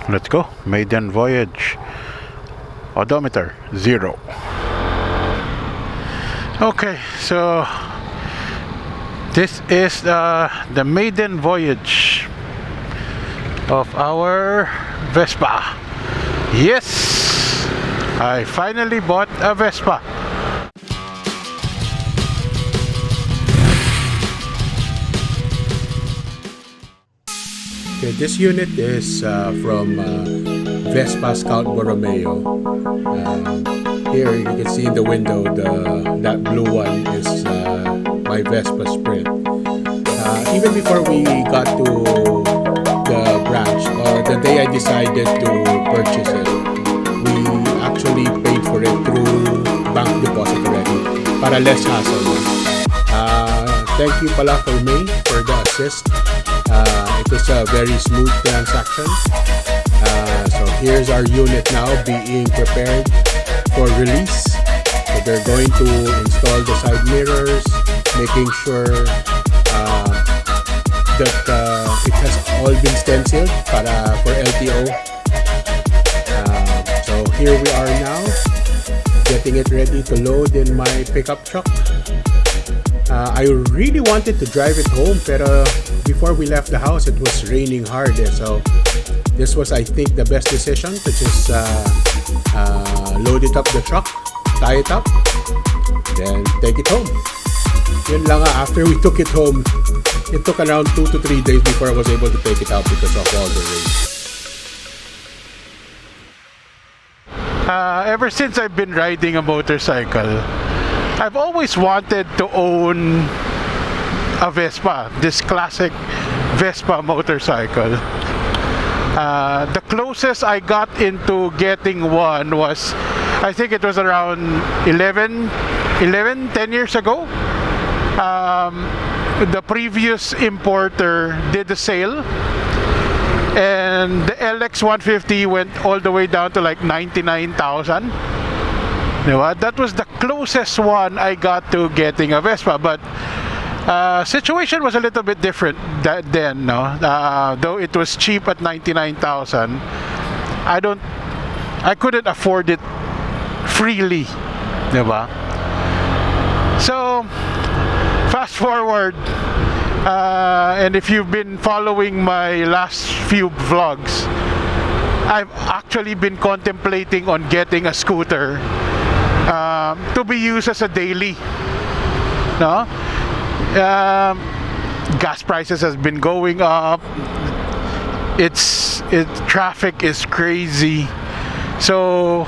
Let's go. Maiden voyage. Odometer 0. Okay, so this is the maiden voyage of our Vespa. Yes, I finally bought a Vespa. Okay, this unit is from Vespa Scout Borromeo. Here you can see in the window that blue one is my Vespa Sprint. Even before we got to the branch, the day I decided to purchase it, we actually paid for it through bank deposit already para less hassle. Thank you pala for May for the assist. It was a very smooth transaction. So here's our unit now being prepared for release. So they're going to install the side mirrors, making sure that it has all been stenciled for LTO. So here we are now, getting it ready to load in my pickup truck. I really wanted to drive it home, pero before we left the house, it was raining hard. So this was, I think, the best decision to just load it up the truck, tie it up, then take it home. Yun lang after we took it home, it took around 2 to 3 days before I was able to take it out because of all the rain. Ever since I've been riding a motorcycle, I've always wanted to own a Vespa, this classic Vespa motorcycle. The closest I got into getting one was, I think it was around 10 years ago. The previous importer did a sale, and the LX150 went all the way down to like 99,000. That was the closest one I got to getting a Vespa, but situation was a little bit different then. Though it was cheap at 99,000, I couldn't afford it freely, diba? So fast forward, and if you've been following my last few vlogs, I've actually been contemplating on getting a scooter to be used as a daily. Gas prices has been going up. Traffic is crazy. So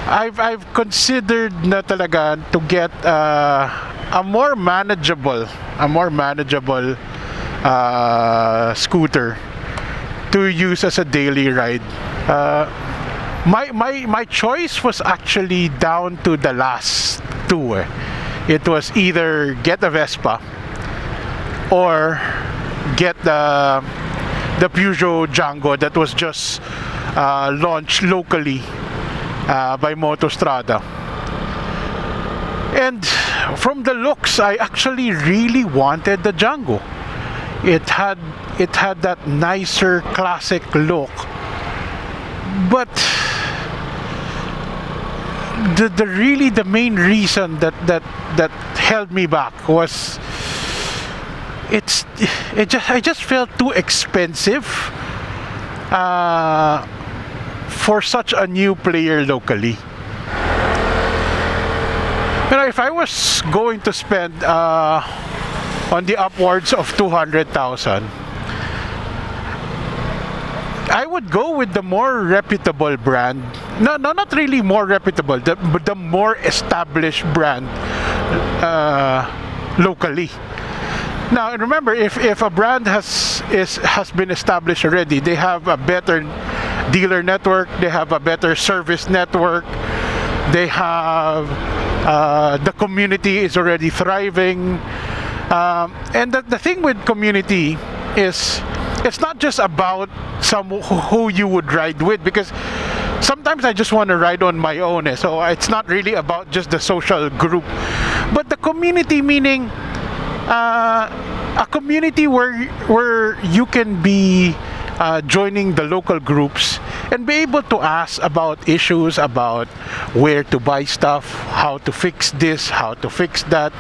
I've considered na talaga to get a more manageable scooter to use as a daily ride. My choice was actually down to the last two. It was either get a Vespa or get the Peugeot Django that was just launched locally by Motostrada. And from the looks, I actually really wanted the Django. It had that nicer classic look, but the main reason that held me back was I just felt too expensive for such a new player locally. But if I was going to spend on the upwards of 200,000, I would go with the more reputable brand. No, not really more reputable, but the more established brand locally. Now remember, if a brand has been established already, they have a better dealer network, they have a better service network, they have the community is already thriving, and the thing with community is it's not just about who you would ride with, because sometimes I just want to ride on my own, so it's not really about just the social group, but the community, meaning a community where you can be joining the local groups and be able to ask about issues, about where to buy stuff, how to fix this, how to fix that.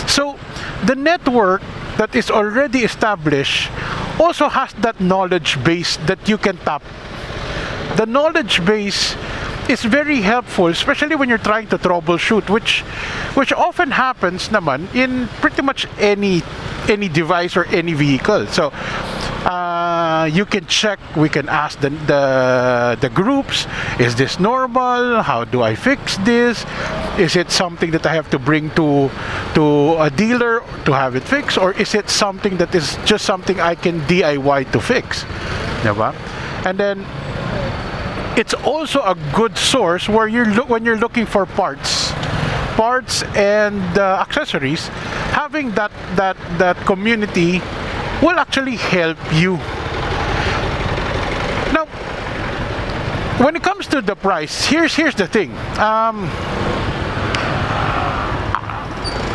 So the network that is already established also has that knowledge base that you can tap. The knowledge base is very helpful, especially when you're trying to troubleshoot, which often happens naman in pretty much any device or any vehicle. So you can check, we can ask the groups, is this normal? How do I fix this? Is it something that I have to bring to a dealer to have it fixed, or is it something that is just something I can DIY to fix? Diba? And then it's also a good source where when you're looking for parts and accessories. Having that community will actually help you. Now, when it comes to the price, here's the thing.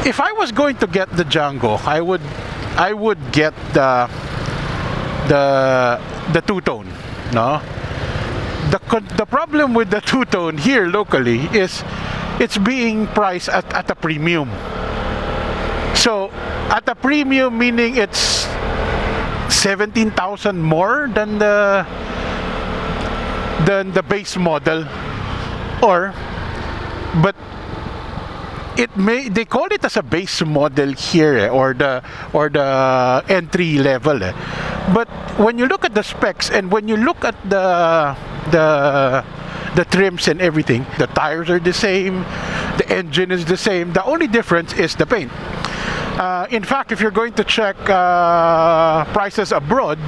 If I was going to get the Django, I would get the two-tone, no? The problem with the two-tone here locally is it's being priced at a premium. So at a premium, meaning it's 17,000 more than the base model, but they call it as a base model here, or the entry level. But when you look at the specs and when you look at the trims and everything, the tires are the same, the engine is the same. The only difference is the paint. In fact, if you're going to check prices abroad,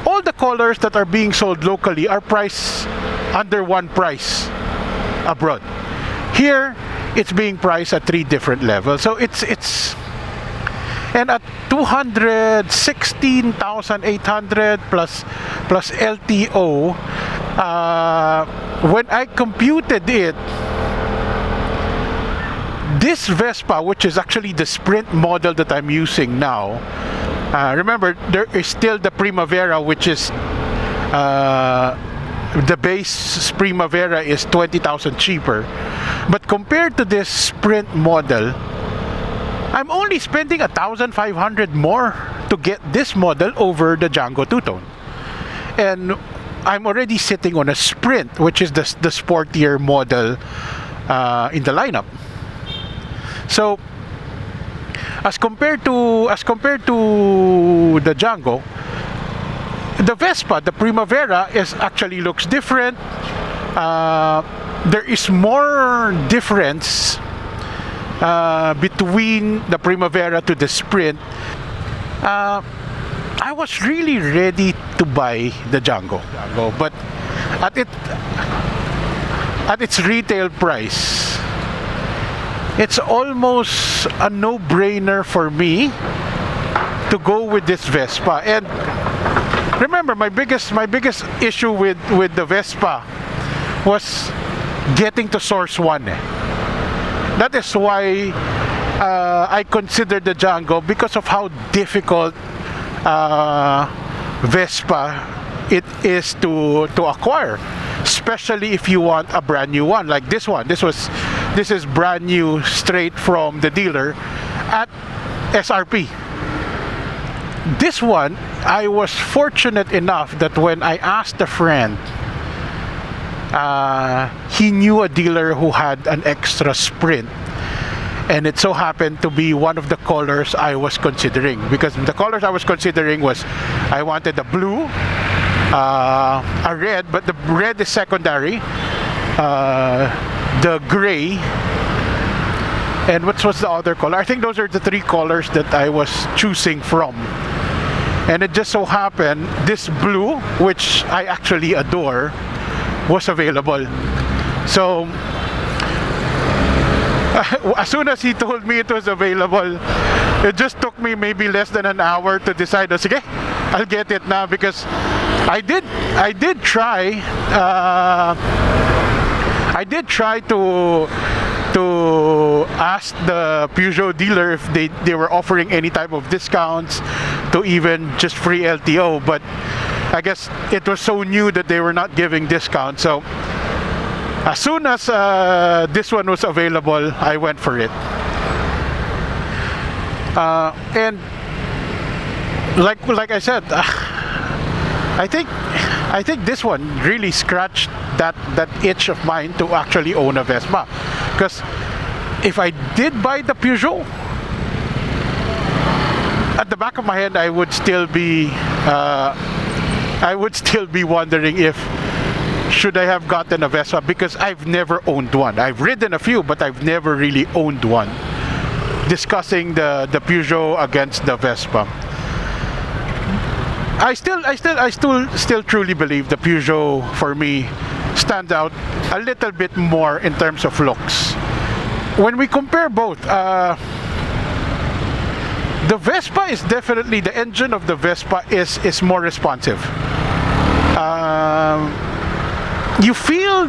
all the colors that are being sold locally are priced under one price abroad. Here, it's being priced at 3 different levels. So it's and at 216,800 plus LTO, when I computed it, this Vespa, which is actually the Sprint model that I'm using now, remember there is still the Primavera, which is the base Primavera is 20,000 cheaper, but compared to this Sprint model, I'm only spending 1,500 more to get this model over the Django two-tone, and I'm already sitting on a Sprint, which is the sportier model in the lineup. So as compared to the Django, the Vespa, the Primavera, actually looks different. There is more difference between the Primavera to the Sprint. I was really ready to buy the Django, but at its retail price, it's almost a no-brainer for me to go with this Vespa. And remember, my biggest issue with the Vespa was getting to source one. That is why I considered the Django, because of how difficult Vespa it is to acquire, especially if you want a brand new one like this one. This is brand new, straight from the dealer at SRP. This one, I was fortunate enough that when I asked a friend, he knew a dealer who had an extra Sprint, and it so happened to be one of the colors I was considering, because the colors I was considering was, I wanted a blue, a red, but the red is secondary, the gray, and what was the other color? I think those are the 3 colors that I was choosing from. And it just so happened this blue, which I actually adore, was available. So as soon as he told me it was available, it just took me maybe less than an hour to decide, okay, I'll get it now, because I did try to ask the Peugeot dealer if they were offering any type of discounts to even just free LTO, but I guess it was so new that they were not giving discounts. So as soon as this one was available, I went for it. And like I said, I think this one really scratched that itch of mine to actually own a Vespa, because if I did buy the Peugeot, at the back of my head I would still be wondering if should I have gotten a Vespa, because I've never owned one. I've ridden a few, but I've never really owned one. Discussing the Peugeot against the Vespa, I still truly believe the Peugeot for me stands out a little bit more in terms of looks. When we compare both, the Vespa is definitely, the engine of the Vespa is more responsive. You feel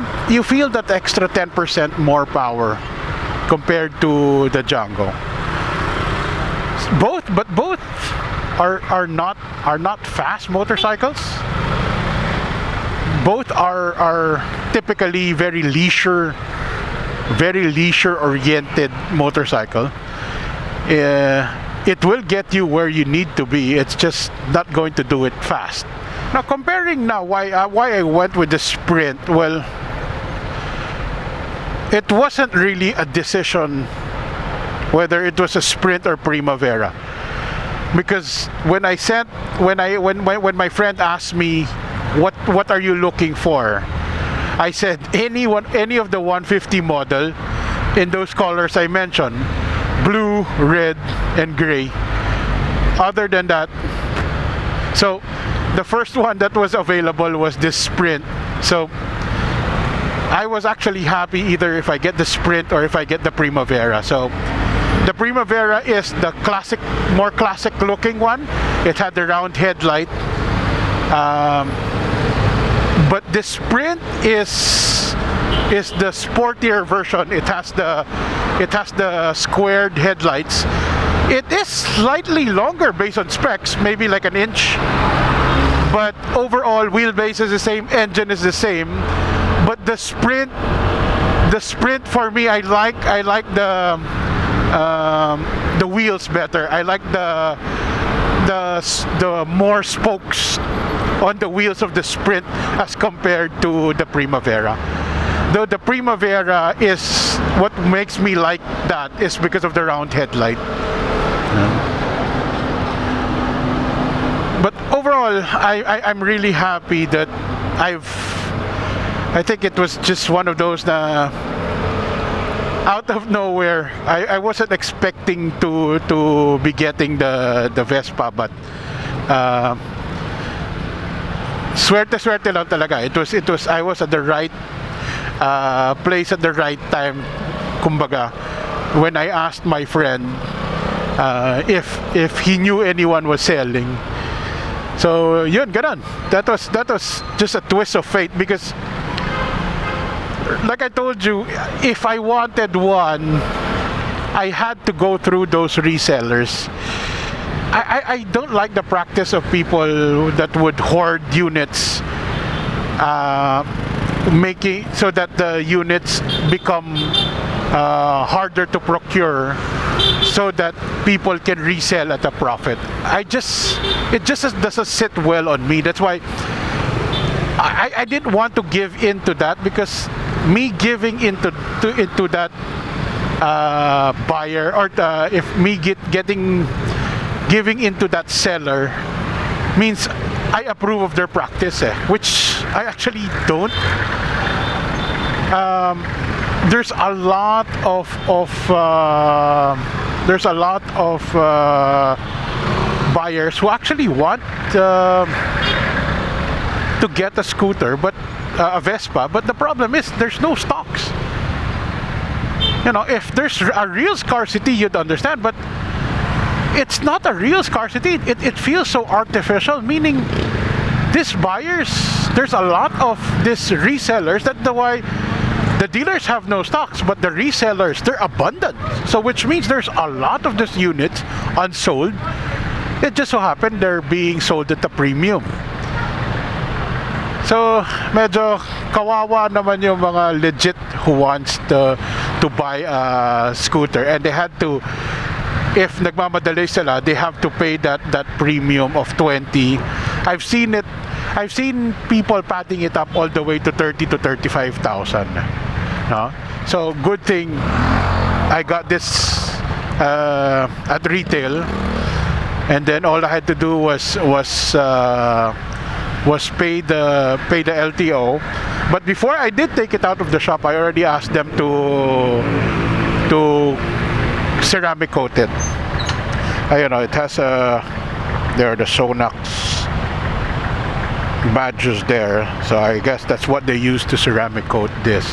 that extra 10% more power compared to the Django. Both are not fast motorcycles. Both are typically very leisure oriented motorcycle. It will get you where you need to be. It's just not going to do it fast. Now comparing why I went with the Sprint, well, it wasn't really a decision whether it was a Sprint or Primavera, because when my friend asked me what are you looking for, I said any of the 150 model in those colors I mentioned, blue, red, and gray. Other than that, so the first one that was available was this Sprint. So I was actually happy either if I get the Sprint or if I get the Primavera. So the Primavera is the more classic looking one. It had the round headlight. But the Sprint is the sportier version. It has the squared headlights. It is slightly longer based on specs, maybe like an inch. But overall, wheelbase is the same, engine is the same. But the Sprint for me, I like the wheels better. I like the more spokes on the wheels of the Sprint as compared to the Primavera. Though the Primavera is what makes me like that is because of the round headlight. But overall, I'm really happy that I think it was just one of those out of nowhere. I wasn't expecting to be getting the Vespa, but swerte lang talaga. It was I was at the right place at the right time, kumbaga, when I asked my friend if he knew anyone was selling. So yun, ganon. That was just a twist of fate, because like I told you, if I wanted one, I had to go through those resellers. I don't like the practice of people that would hoard units, making so that the units become harder to procure, so that people can resell at a profit. It just doesn't sit well on me. That's why I didn't want to give into that, because me giving into that buyer, or if me giving into that seller means I approve of their practice, which I actually don't. There's a lot of buyers who actually want to get a scooter, but a Vespa, but the problem is there's no stocks. You know, if there's a real scarcity, you'd understand, but it's not a real scarcity. It feels so artificial, meaning these buyers, there's a lot of these resellers, that's why the dealers have no stocks, but the resellers, they're abundant. So which means there's a lot of these units unsold, It just so happened they're being sold at a premium. So, medyo kawawa naman yung mga legit who wants to buy a scooter, and they had to, if nagmamadali sila, they have to pay that premium of 20. I've seen people padding it up all the way to 30 to 35,000. No? So, good thing I got this at retail, and then all I had to do was pay the LTO. But before I did take it out of the shop, I already asked them to ceramic coat it. You know, it has there are the Sonax badges there, so I guess that's what they use to ceramic coat this.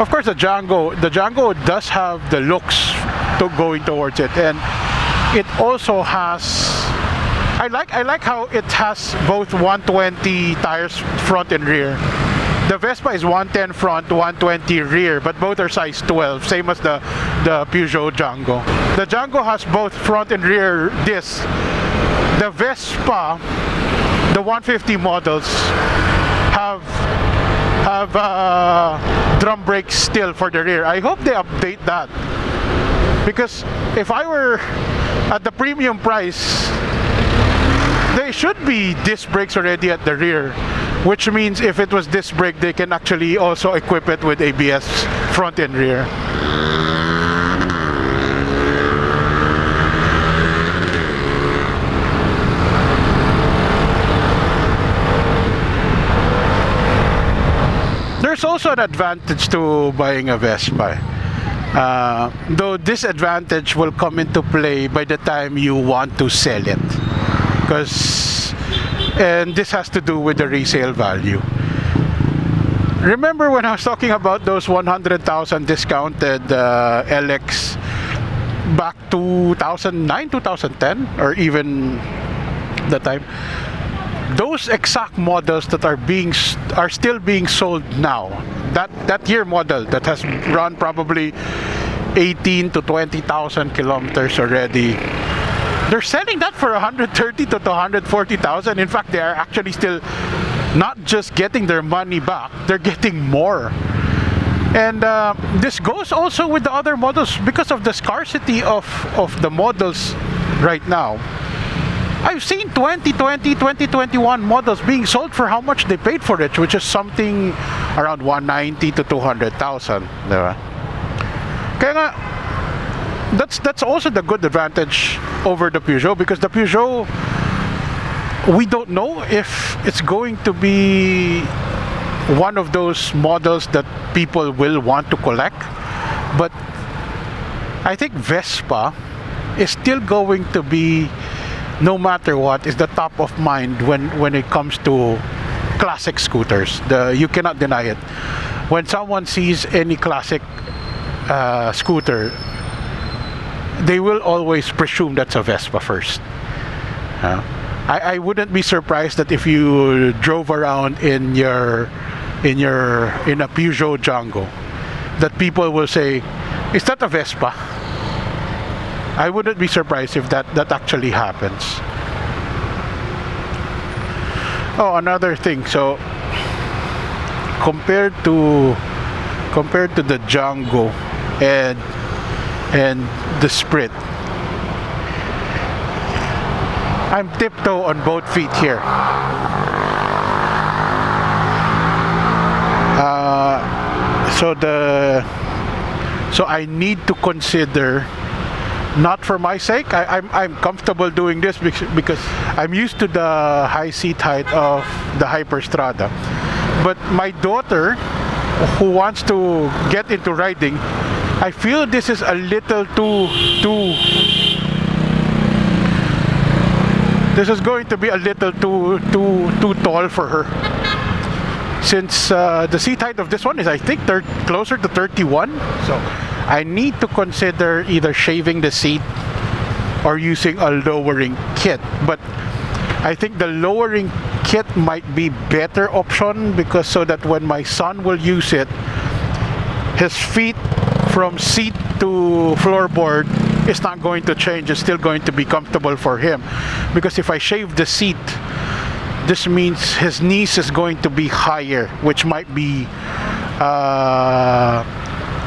Of course, the Django does have the looks to going towards it, and it also has. I like how it has both 120 tires front and rear. The Vespa is 110 front, 120 rear, but both are size 12, same as the Peugeot Django. The Django has both front and rear discs. The Vespa, the 150 models, have drum brakes still for the rear. I hope they update that, because if I were at the premium price, they should be disc brakes already at the rear, which means if it was disc brake, they can actually also equip it with ABS front and rear. There's also an advantage to buying a Vespa. Though disadvantage will come into play by the time you want to sell it. And this has to do with the resale value. Remember when I was talking about those 100,000 discounted LX back 2009, 2010, or even the time? Those exact models that are still being sold now, that year model that has run probably 18 to 20,000 kilometers already, they're selling that for 130 to 140,000. In fact, they are actually still not just getting their money back, they're getting more. And this goes also with the other models because of the scarcity of the models right now. I've seen 2020, 2021 models being sold for how much they paid for it, which is something around 190 to 200,000. Diba? Kaya nga, that's also the good advantage over the Peugeot, because the Peugeot, we don't know if it's going to be one of those models that people will want to collect, but I think Vespa is still going to be, no matter what, is the top of mind when it comes to classic scooters. You cannot deny it. When someone sees any classic scooter, they will always presume that's a Vespa first. I wouldn't be surprised that if you drove around in a Peugeot Django, that people will say, "Is that a Vespa?" I wouldn't be surprised if that actually happens. Oh, another thing. So compared to the Django and the Sprint, I'm tiptoe on both feet here. So I need to consider, not for my sake, I'm comfortable doing this because I'm used to the high seat height of the Hyperstrada. But my daughter, who wants to get into riding, I feel this is a little this is going to be a little too tall for her. Since the seat height of this one is, I think, they're closer to 31. So I need to consider either shaving the seat or using a lowering kit. But I think the lowering kit might be better option, because so that when my son will use it, his feet from seat to floorboard is not going to change. It's still going to be comfortable for him, because if I shave the seat, this means his knees is going to be higher, which might be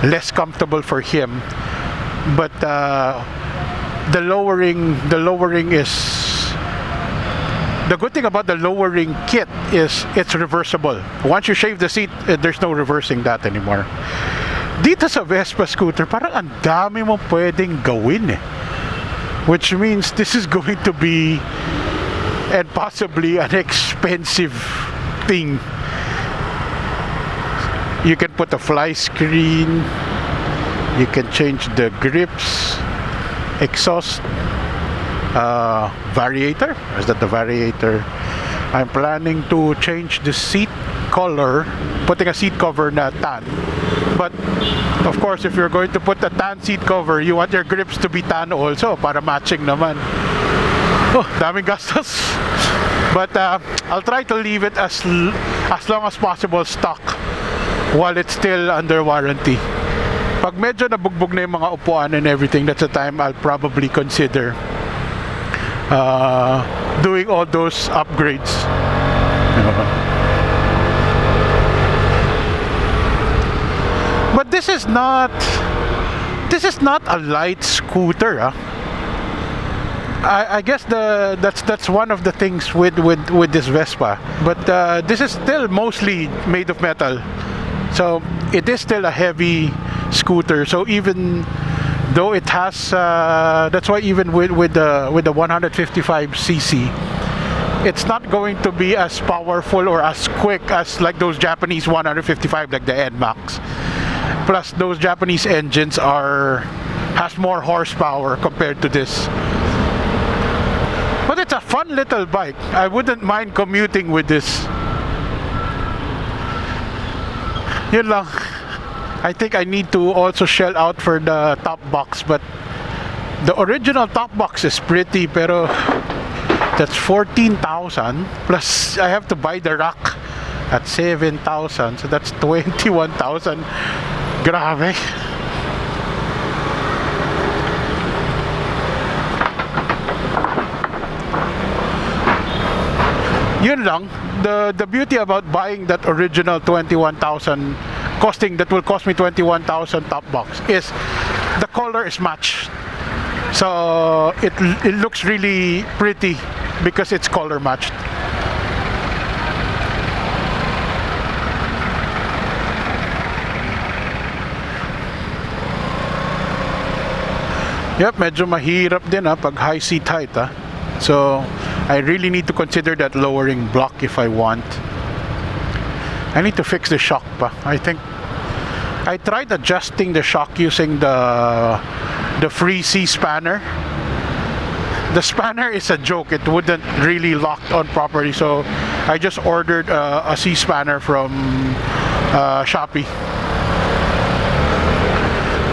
less comfortable for him. But the lowering is, the good thing about the lowering kit is it's reversible. Once you shave the seat, there's no reversing that anymore. Dito sa Vespa scooter, parang ang dami mong pwedeng gawin eh. Which means this is going to be, and possibly, an expensive thing. You can put a fly screen, you can change the grips, exhaust, variator. Is that the variator? I'm planning to change the seat color, putting a seat cover na tan. But of course, if you're going to put a tan seat cover, you want your grips to be tan also para matching naman. Oh, daming gastos. But I'll try to leave it as long as possible stock while it's still under warranty. Pag medyo nabugbog na yung mga upuan and everything, that's the time I'll probably consider doing all those upgrades. But this is not a light scooter. I guess that's one of the things with this Vespa. But this is still mostly made of metal, so it is still a heavy scooter. So even though it has, that's why even with the 155cc, it's not going to be as powerful or as quick as like those Japanese 155, like the NMAX. Plus, those Japanese engines has more horsepower compared to this. But it's a fun little bike. I wouldn't mind commuting with this. Yun lang. I think I need to also shell out for the top box, but the original top box is pretty, pero that's 14,000 plus I have to buy the rack at 7,000, so that's 21,000. Grabe. Yun lang, the beauty about buying that original 21,000 that will cost me 21,000 top box is the color is matched. So it looks really pretty because it's color matched. Yep, medyo mahirap din pag high seat height So I really need to consider that lowering block if I want. I need to fix the shock pa. I think I tried adjusting the shock using the free C spanner. The spanner is a joke. It wouldn't really lock on properly, so I just ordered a C spanner from Shopee.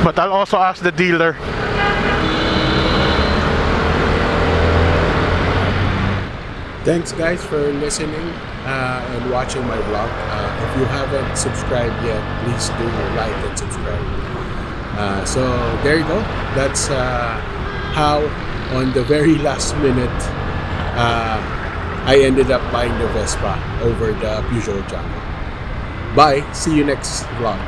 But I'll also ask the dealer. Thanks guys for listening and watching my vlog. If you haven't subscribed yet, please do like and subscribe. So there you go. That's how on the very last minute I ended up buying the Vespa over the Peugeot Django. Bye. See you next vlog.